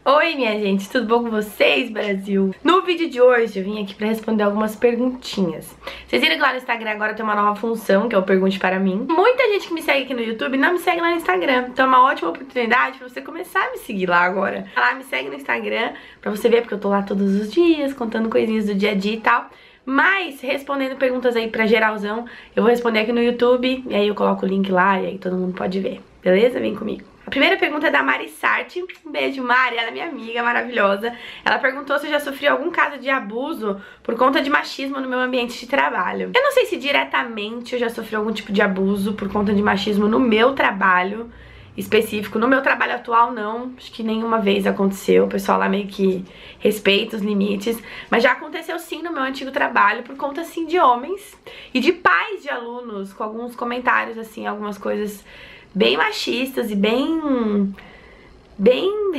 Oi, minha gente, tudo bom com vocês, Brasil? No vídeo de hoje eu vim aqui pra responder algumas perguntinhas. Vocês viram que lá no Instagram agora tem uma nova função, que é o Pergunte Para Mim. Muita gente que me segue aqui no YouTube não me segue lá no Instagram, então é uma ótima oportunidade pra você começar a me seguir lá agora. Lá, me segue no Instagram pra você ver, porque eu tô lá todos os dias, contando coisinhas do dia a dia e tal. Mas, respondendo perguntas aí pra geralzão, eu vou responder aqui no YouTube, e aí eu coloco o link lá, e aí todo mundo pode ver, beleza? Vem comigo. A primeira pergunta é da Mari Sarti. Um beijo, Mari, ela é minha amiga maravilhosa. Ela perguntou se eu já sofri algum caso de abuso por conta de machismo no meu ambiente de trabalho. Eu não sei se diretamente eu já sofri algum tipo de abuso por conta de machismo no meu trabalho específico. No meu trabalho atual, não. Acho que nenhuma vez aconteceu. O pessoal lá meio que respeita os limites. Mas já aconteceu sim no meu antigo trabalho por conta, assim, de homens e de pais de alunos, com alguns comentários, assim, algumas coisas bem machistas e bem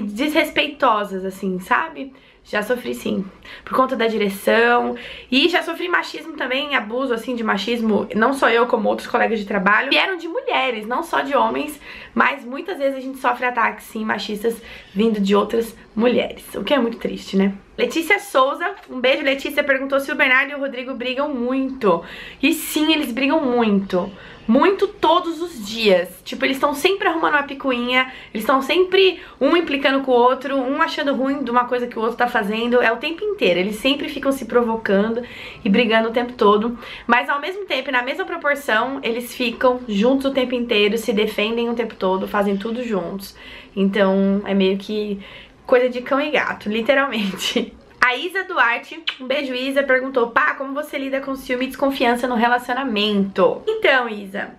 desrespeitosas, assim, sabe? Já sofri sim, por conta da direção. E já sofri machismo também, abuso assim de machismo, não só eu como outros colegas de trabalho, que eram de mulheres, não só de homens. Mas muitas vezes a gente sofre ataques sim machistas vindo de outras mulheres, o que é muito triste, né? Letícia Souza, um beijo, Letícia, perguntou se o Bernardo e o Rodrigo brigam muito. E sim, eles brigam muito. Muito todos os dias. Tipo, eles estão sempre arrumando uma picuinha, eles estão sempre um implicando com o outro, um achando ruim de uma coisa que o outro tá fazendo. É o tempo inteiro, eles sempre ficam se provocando e brigando o tempo todo. Mas ao mesmo tempo, na mesma proporção, eles ficam juntos o tempo inteiro, se defendem o tempo todo, fazem tudo juntos. Então é meio que coisa de cão e gato, literalmente. A Isa Duarte, um beijo Isa, perguntou: pá, como você lida com ciúme e desconfiança no relacionamento? Então, Isa,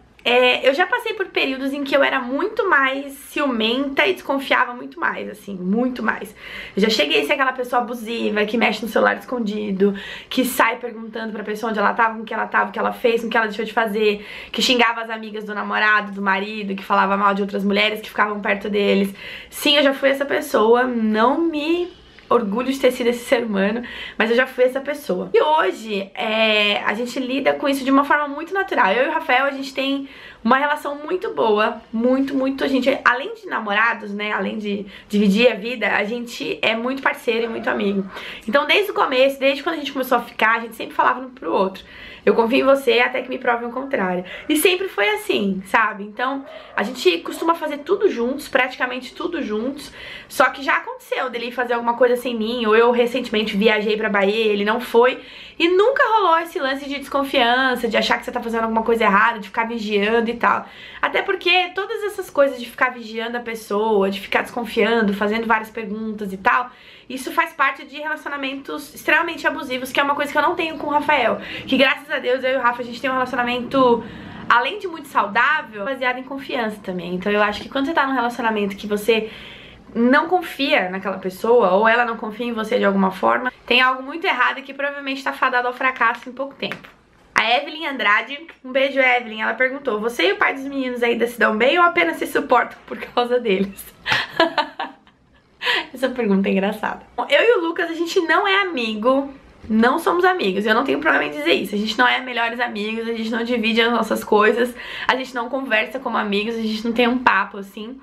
eu já passei por períodos em que eu era muito mais ciumenta e desconfiava muito mais, assim, muito mais. Eu já cheguei a ser aquela pessoa abusiva, que mexe no celular escondido, que sai perguntando pra pessoa onde ela tava, com o que ela tava, o que ela fez, com o que ela deixou de fazer, que xingava as amigas do namorado, do marido, que falava mal de outras mulheres que ficavam perto deles. Sim, eu já fui essa pessoa, não me orgulho de ter sido esse ser humano, mas eu já fui essa pessoa. E hoje, a gente lida com isso de uma forma muito natural. Eu e o Rafael, a gente tem uma relação muito boa, muito, a gente, além de namorados, né, além de dividir a vida, a gente é muito parceiro e muito amigo. Então, desde o começo, desde quando a gente começou a ficar, a gente sempre falava um pro outro: eu confio em você até que me prove o contrário. E sempre foi assim, sabe? Então, a gente costuma fazer tudo juntos, praticamente tudo juntos. Só que já aconteceu dele fazer alguma coisa sem mim, ou eu recentemente viajei pra Bahia, ele não foi. E nunca rolou esse lance de desconfiança, de achar que você tá fazendo alguma coisa errada, de ficar vigiando e tal. Até porque todas essas coisas de ficar vigiando a pessoa, de ficar desconfiando, fazendo várias perguntas e tal, isso faz parte de relacionamentos extremamente abusivos, que é uma coisa que eu não tenho com o Rafael. Que graças a Deus, eu e o Rafa, a gente tem um relacionamento, além de muito saudável, baseado em confiança também. Então eu acho que quando você tá num relacionamento que você não confia naquela pessoa, ou ela não confia em você de alguma forma, tem algo muito errado e que provavelmente tá fadado ao fracasso em pouco tempo. A Evelyn Andrade, um beijo, Evelyn, ela perguntou: você e o pai dos meninos ainda se dão bem ou apenas se suportam por causa deles? Essa pergunta é engraçada. Bom, eu e o Lucas, a gente não é amigo, não somos amigos, eu não tenho problema em dizer isso. A gente não é melhores amigos, a gente não divide as nossas coisas, a gente não conversa como amigos, a gente não tem um papo assim.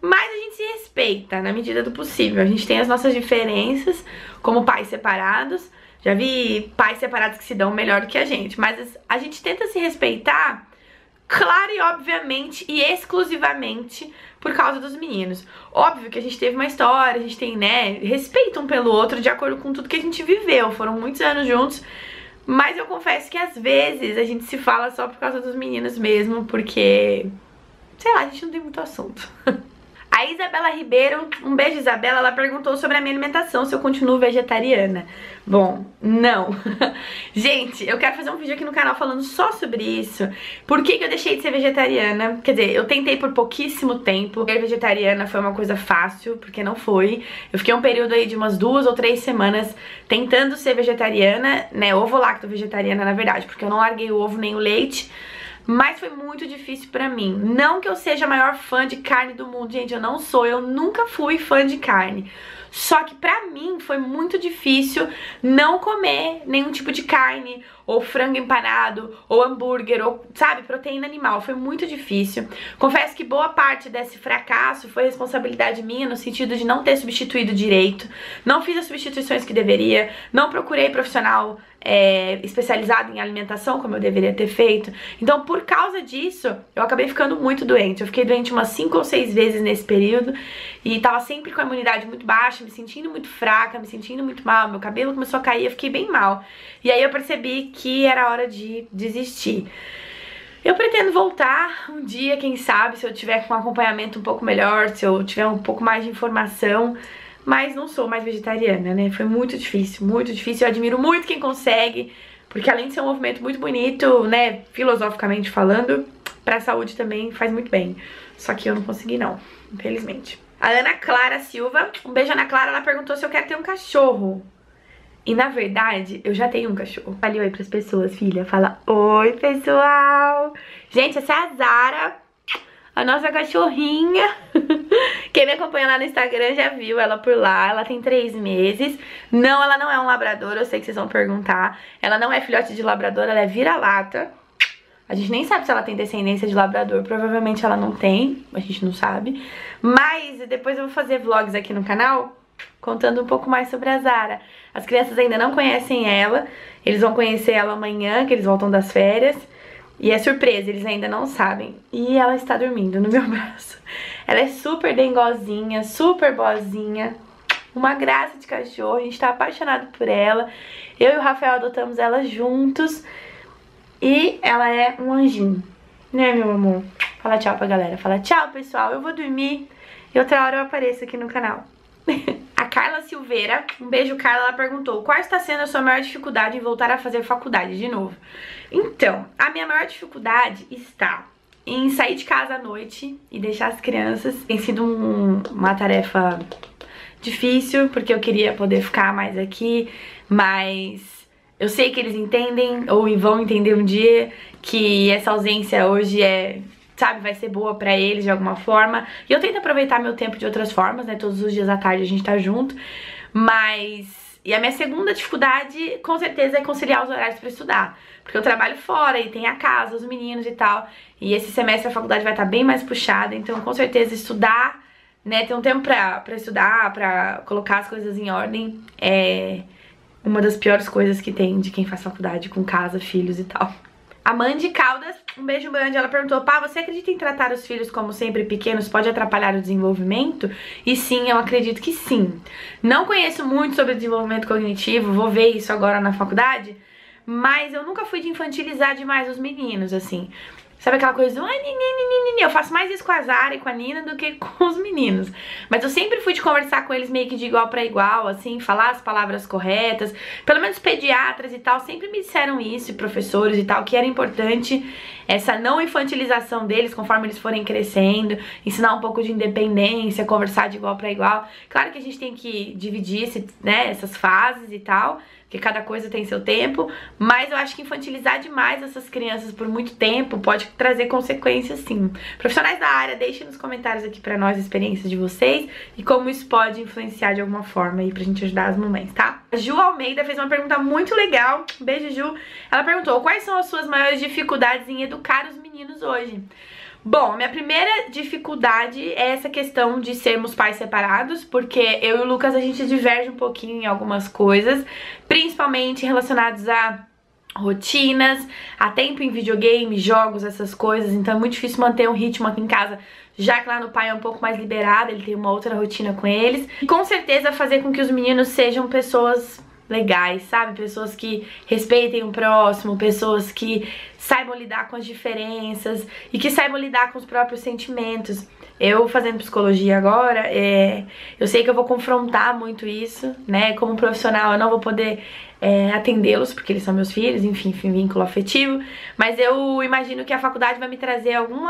Mas a gente se respeita na medida do possível. A gente tem as nossas diferenças, como pais separados. Já vi pais separados que se dão melhor do que a gente, mas a gente tenta se respeitar, claro e obviamente e exclusivamente por causa dos meninos. Óbvio que a gente teve uma história, a gente tem, né, respeito um pelo outro de acordo com tudo que a gente viveu. Foram muitos anos juntos, mas eu confesso que às vezes a gente se fala só por causa dos meninos mesmo, porque, sei lá, a gente não tem muito assunto. A Isabela Ribeiro, um beijo, Isabela, ela perguntou sobre a minha alimentação, se eu continuo vegetariana. Bom, não. Gente, eu quero fazer um vídeo aqui no canal falando só sobre isso. Por que eu deixei de ser vegetariana? Quer dizer, eu tentei por pouquíssimo tempo. Ser vegetariana foi uma coisa fácil, porque não foi. Eu fiquei um período aí de umas 2 ou 3 semanas tentando ser vegetariana, né, ovo-lacto vegetariana na verdade, porque eu não larguei o ovo nem o leite. Mas foi muito difícil pra mim. Não que eu seja a maior fã de carne do mundo, gente, eu não sou, eu nunca fui fã de carne. Só que pra mim foi muito difícil não comer nenhum tipo de carne, ou frango empanado, ou hambúrguer, ou, sabe, proteína animal. Foi muito difícil. Confesso que boa parte desse fracasso foi responsabilidade minha, no sentido de não ter substituído direito, não fiz as substituições que deveria, não procurei profissional especializado em alimentação, como eu deveria ter feito. Então, por causa disso, eu acabei ficando muito doente. Eu fiquei doente umas 5 ou 6 vezes nesse período e tava sempre com a imunidade muito baixa, me sentindo muito fraca, me sentindo muito mal, meu cabelo começou a cair, eu fiquei bem mal. E aí eu percebi que era hora de desistir. Eu pretendo voltar um dia, quem sabe, se eu tiver com um acompanhamento um pouco melhor, se eu tiver um pouco mais de informação. Mas não sou mais vegetariana, né? Foi muito difícil, muito difícil. Eu admiro muito quem consegue, porque além de ser um movimento muito bonito, né, filosoficamente falando, pra saúde também faz muito bem. Só que eu não consegui não, infelizmente. A Ana Clara Silva, um beijo Ana Clara, ela perguntou se eu quero ter um cachorro. E na verdade, eu já tenho um cachorro. Fale oi pras pessoas, filha. Fala oi, pessoal. Gente, essa é a Zara, a nossa cachorrinha. Quem me acompanha lá no Instagram já viu ela por lá. Ela tem 3 meses. Não, ela não é um labrador, eu sei que vocês vão perguntar. Ela não é filhote de labrador, ela é vira-lata. A gente nem sabe se ela tem descendência de labrador. Provavelmente ela não tem, a gente não sabe. Mas depois eu vou fazer vlogs aqui no canal contando um pouco mais sobre a Zara. As crianças ainda não conhecem ela. Eles vão conhecer ela amanhã, que eles voltam das férias. E é surpresa, eles ainda não sabem. E ela está dormindo no meu braço. Ela é super dengozinha, super boazinha. Uma graça de cachorro, a gente tá apaixonado por ela. Eu e o Rafael adotamos ela juntos. E ela é um anjinho, né, meu amor? Fala tchau pra galera. Fala tchau, pessoal. Eu vou dormir e outra hora eu apareço aqui no canal. A Carla Silveira, um beijo, Carla, ela perguntou: qual está sendo a sua maior dificuldade em voltar a fazer faculdade de novo? Então, a minha maior dificuldade está em sair de casa à noite e deixar as crianças. Tem sido uma tarefa difícil, porque eu queria poder ficar mais aqui, mas eu sei que eles entendem, ou vão entender um dia, que essa ausência hoje sabe, vai ser boa pra eles de alguma forma. E eu tento aproveitar meu tempo de outras formas, né? Todos os dias à tarde a gente tá junto. E a minha segunda dificuldade, com certeza, é conciliar os horários pra estudar. Porque eu trabalho fora e tem a casa, os meninos e tal. E esse semestre a faculdade vai estar bem mais puxada. Então, com certeza, estudar, né? Ter um tempo pra estudar, pra colocar as coisas em ordem, é uma das piores coisas que tem de quem faz faculdade com casa, filhos e tal. A Mandy Caldas, um beijo, Mandy, ela perguntou: pá, você acredita em tratar os filhos como sempre pequenos pode atrapalhar o desenvolvimento? E sim, eu acredito que sim. Não conheço muito sobre desenvolvimento cognitivo, vou ver isso agora na faculdade, mas eu nunca fui de infantilizar demais os meninos, assim. Sabe aquela coisa do eu faço mais isso com a Zara e com a Nina do que com os meninos. Mas eu sempre fui de conversar com eles meio que de igual pra igual, assim, falar as palavras corretas. Pelo menos pediatras e tal sempre me disseram isso, e professores e tal, que era importante essa não infantilização deles conforme eles forem crescendo, ensinar um pouco de independência, conversar de igual pra igual. Claro que a gente tem que dividir essas fases e tal, porque cada coisa tem seu tempo, mas eu acho que infantilizar demais essas crianças por muito tempo pode trazer consequências, sim. Profissionais da área, deixem nos comentários aqui pra nós a experiência de vocês e como isso pode influenciar de alguma forma aí pra gente ajudar as mamães, tá? A Ju Almeida fez uma pergunta muito legal, beijo, Ju. Ela perguntou: quais são as suas maiores dificuldades em educar os meninos hoje? Bom, minha primeira dificuldade é essa questão de sermos pais separados, porque eu e o Lucas a gente diverge um pouquinho em algumas coisas, principalmente relacionados a rotinas, a tempo em videogame, jogos, essas coisas. Então é muito difícil manter um ritmo aqui em casa, já que lá no pai é um pouco mais liberado, ele tem uma outra rotina com eles. E com certeza fazer com que os meninos sejam pessoas legais, sabe? Pessoas que respeitem o próximo, pessoas que saibam lidar com as diferenças e que saibam lidar com os próprios sentimentos. Eu fazendo psicologia agora, eu sei que eu vou confrontar muito isso, né? Como profissional eu não vou poder atendê-los, porque eles são meus filhos, enfim, vínculo afetivo, mas eu imagino que a faculdade vai me trazer algum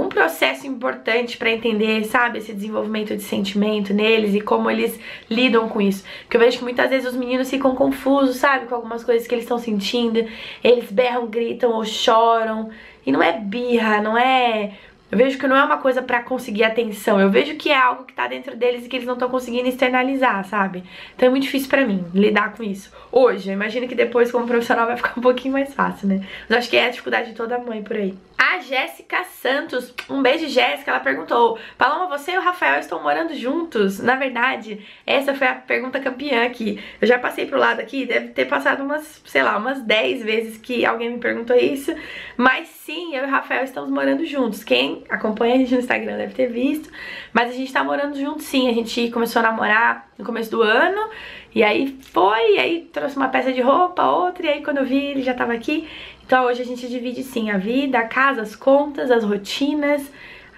processo importante pra entender, sabe, esse desenvolvimento de sentimento neles e como eles lidam com isso. Porque eu vejo que muitas vezes os meninos ficam confusos, sabe, com algumas coisas que eles estão sentindo. Eles berram, gritam ou choram. E não é birra, não é Eu vejo que não é uma coisa pra conseguir atenção. Eu vejo que é algo que tá dentro deles e que eles não estão conseguindo externalizar, sabe? Então é muito difícil pra mim lidar com isso. Hoje, eu imagino que depois como profissional vai ficar um pouquinho mais fácil, né? Mas acho que é a dificuldade de toda mãe por aí. A Jéssica Santos, um beijo, Jéssica, ela perguntou: Paloma, você e o Rafael estão morando juntos? Na verdade, essa foi a pergunta campeã aqui. Eu já passei pro lado aqui, deve ter passado umas, sei lá, umas 10 vezes que alguém me perguntou isso. Mas sim, eu e o Rafael estamos morando juntos. Quem acompanha a gente no Instagram deve ter visto. Mas a gente tá morando juntos sim, a gente começou a namorar no começo do ano. E aí foi, e aí trouxe uma peça de roupa, outra, e aí quando eu vi ele já tava aqui. Então hoje a gente divide sim a vida, a casa, as contas, as rotinas,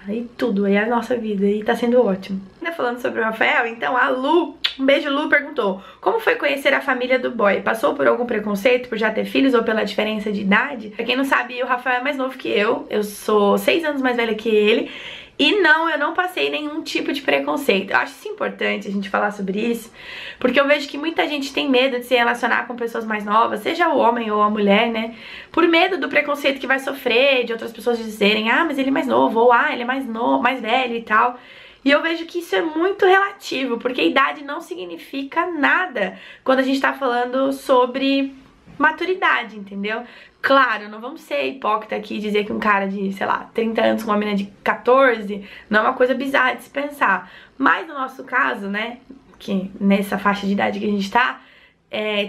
aí tudo, aí a nossa vida, e tá sendo ótimo. Ainda falando sobre o Rafael, então a Lu, um beijo Lu, perguntou: como foi conhecer a família do boy? Passou por algum preconceito por já ter filhos ou pela diferença de idade? Pra quem não sabe, o Rafael é mais novo que eu sou 6 anos mais velha que ele. E não, eu não passei nenhum tipo de preconceito. Eu acho isso importante a gente falar sobre isso, porque eu vejo que muita gente tem medo de se relacionar com pessoas mais novas, seja o homem ou a mulher, né? Por medo do preconceito que vai sofrer, de outras pessoas dizerem: ah, mas ele é mais novo, ou ah, ele é mais novo, mais velho e tal. E eu vejo que isso é muito relativo, porque idade não significa nada quando a gente tá falando sobre maturidade, entendeu? Claro, não vamos ser hipócrita aqui e dizer que um cara de, sei lá, 30 anos com uma menina de 14 não é uma coisa bizarra de se pensar. Mas no nosso caso, né, que nessa faixa de idade que a gente tá,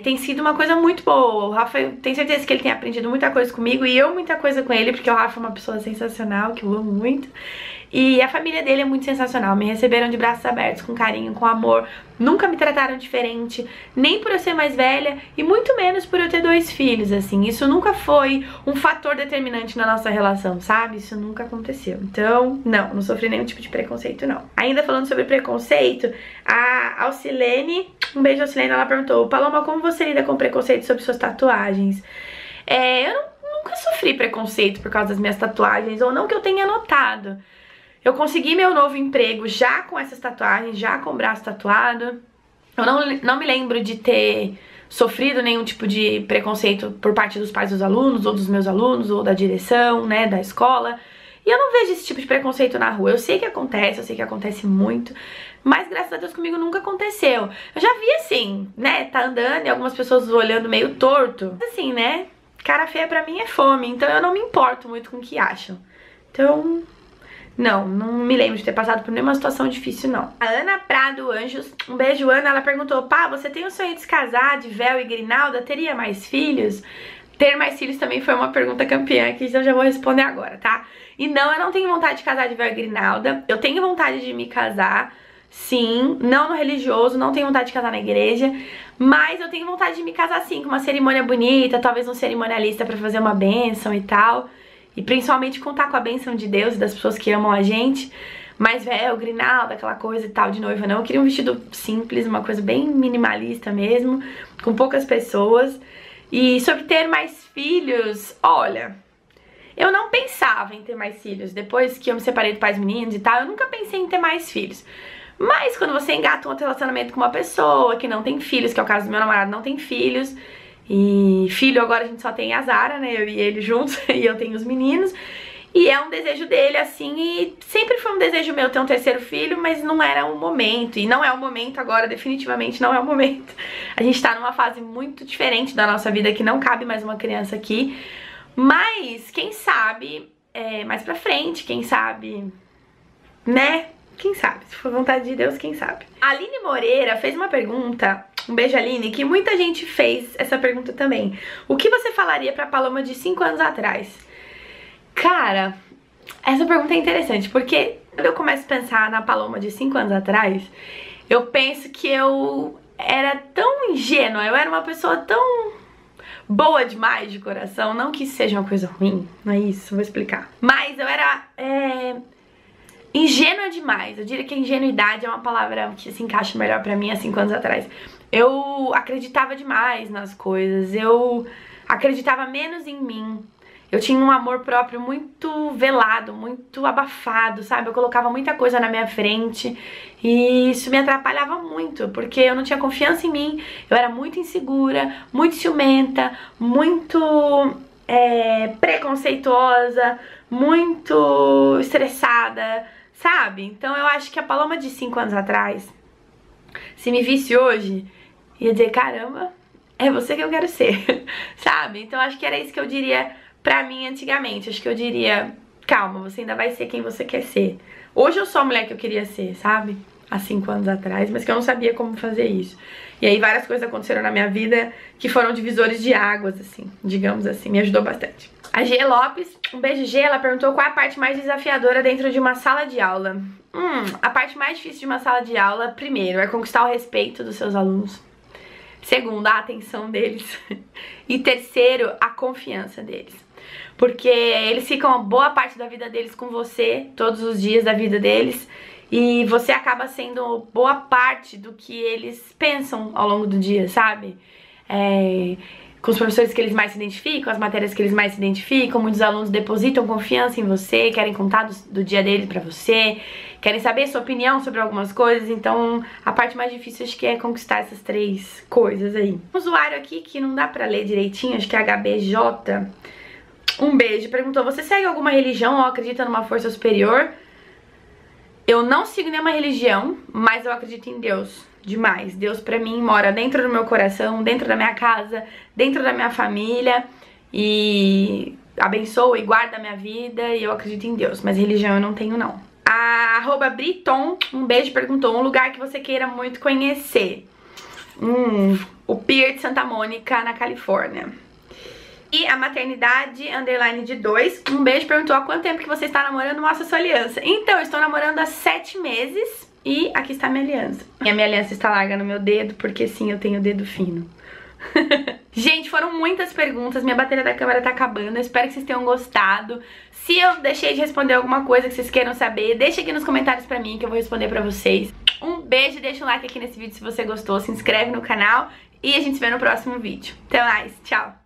tem sido uma coisa muito boa. O Rafa, eu tenho certeza que ele tem aprendido muita coisa comigo e eu muita coisa com ele, porque o Rafa é uma pessoa sensacional, que eu amo muito. E a família dele é muito sensacional, me receberam de braços abertos, com carinho, com amor, nunca me trataram diferente, nem por eu ser mais velha e muito menos por eu ter 2 filhos, assim. Isso nunca foi um fator determinante na nossa relação, sabe? Isso nunca aconteceu. Então, não sofri nenhum tipo de preconceito, não. Ainda falando sobre preconceito, a Alcilene, um beijo Alcilene, ela perguntou: Paloma, como você lida com preconceito sobre suas tatuagens? Nunca sofri preconceito por causa das minhas tatuagens, ou não que eu tenha notado. Eu consegui meu novo emprego já com essas tatuagens, já com o braço tatuado. Eu não me lembro de ter sofrido nenhum tipo de preconceito por parte dos pais dos alunos, ou dos meus alunos, ou da direção, né, da escola. E eu não vejo esse tipo de preconceito na rua. Eu sei que acontece muito, mas graças a Deus comigo nunca aconteceu. Eu já vi assim, né, tá andando e algumas pessoas olhando meio torto. Assim, né, cara feia pra mim é fome, então eu não me importo muito com o que acham. Então... não me lembro de ter passado por nenhuma situação difícil, não. A Ana Prado Anjos, um beijo, Ana, ela perguntou: pá, você tem o sonho de se casar de véu e grinalda? Teria mais filhos? Ter mais filhos também foi uma pergunta campeã, que eu já vou responder agora, tá? E não, eu não tenho vontade de casar de véu e grinalda. Eu tenho vontade de me casar, sim, não no religioso, não tenho vontade de casar na igreja, mas eu tenho vontade de me casar sim, com uma cerimônia bonita, talvez um cerimonialista pra fazer uma bênção e tal. E principalmente contar com a bênção de Deus e das pessoas que amam a gente. Mas véu, grinalda, aquela coisa e tal de noiva não. Eu queria um vestido simples, uma coisa bem minimalista mesmo, com poucas pessoas. E sobre ter mais filhos, olha, eu não pensava em ter mais filhos. Depois que eu me separei do pais meninos e tal, eu nunca pensei em ter mais filhos. Mas quando você engata um outro relacionamento com uma pessoa que não tem filhos, que é o caso do meu namorado, não tem filhos... e filho agora a gente só tem a Zara, né, eu e ele juntos, e eu tenho os meninos. E é um desejo dele, assim, e sempre foi um desejo meu ter um 3º filho, mas não era o momento. E não é o momento agora, definitivamente não é o momento. A gente tá numa fase muito diferente da nossa vida, que não cabe mais uma criança aqui. Mas, quem sabe, mais pra frente, quem sabe, né? Quem sabe, se for vontade de Deus, quem sabe. A Aline Moreira fez uma pergunta, um beijo Aline, que muita gente fez essa pergunta também. O que você falaria pra Paloma de 5 anos atrás? Cara, essa pergunta é interessante, porque quando eu começo a pensar na Paloma de 5 anos atrás, eu penso que eu era tão ingênua, eu era uma pessoa tão boa demais de coração, não que isso seja uma coisa ruim, não é isso, vou explicar. Mas eu era... ingênua demais. Eu diria que a ingenuidade é uma palavra que se encaixa melhor pra mim há 5 anos atrás. Eu acreditava demais nas coisas, eu acreditava menos em mim. Eu tinha um amor próprio muito velado, muito abafado, sabe? Eu colocava muita coisa na minha frente e isso me atrapalhava muito, porque eu não tinha confiança em mim, eu era muito insegura, muito ciumenta, muito preconceituosa, muito estressada, sabe? Então eu acho que a Paloma de 5 anos atrás, se me visse hoje, ia dizer, caramba, é você que eu quero ser, sabe? Então acho que era isso que eu diria pra mim antigamente. Acho que eu diria, calma, você ainda vai ser quem você quer ser. Hoje eu sou a mulher que eu queria ser, sabe? Há 5 anos atrás, mas que eu não sabia como fazer isso. E aí várias coisas aconteceram na minha vida que foram divisores de águas, assim, digamos assim, me ajudou bastante. A G Lopes, um beijo G, ela perguntou qual é a parte mais desafiadora dentro de uma sala de aula. A parte mais difícil de uma sala de aula, primeiro, é conquistar o respeito dos seus alunos. Segundo, a atenção deles. E terceiro, a confiança deles. Porque eles ficam boa parte da vida deles com você, todos os dias da vida deles, e você acaba sendo boa parte do que eles pensam ao longo do dia, sabe? Com os professores que eles mais se identificam, as matérias que eles mais se identificam, muitos alunos depositam confiança em você, querem contar do dia deles pra você, querem saber sua opinião sobre algumas coisas, então a parte mais difícil acho que é conquistar essas 3 coisas aí. Um usuário aqui que não dá pra ler direitinho, acho que é HBJ, um beijo, perguntou, você segue alguma religião ou acredita numa força superior? Eu não sigo nenhuma religião, mas eu acredito em Deus demais. Deus pra mim mora dentro do meu coração, dentro da minha casa, dentro da minha família e abençoa e guarda a minha vida e eu acredito em Deus, mas religião eu não tenho não. A @Briton, um beijo, perguntou um lugar que você queira muito conhecer. O Pier de Santa Mônica, na Califórnia. E a maternidade underline de 2, um beijo, perguntou há quanto tempo que você está namorando, mostra sua aliança. Então, eu estou namorando há 7 meses e aqui está a minha aliança. E a minha aliança está larga no meu dedo, porque sim, eu tenho dedo fino. Gente, foram muitas perguntas, minha bateria da câmera tá acabando, eu espero que vocês tenham gostado. Se eu deixei de responder alguma coisa que vocês queiram saber, deixa aqui nos comentários pra mim que eu vou responder pra vocês. Um beijo, deixa um like aqui nesse vídeo se você gostou, se inscreve no canal e a gente se vê no próximo vídeo. Até mais, tchau!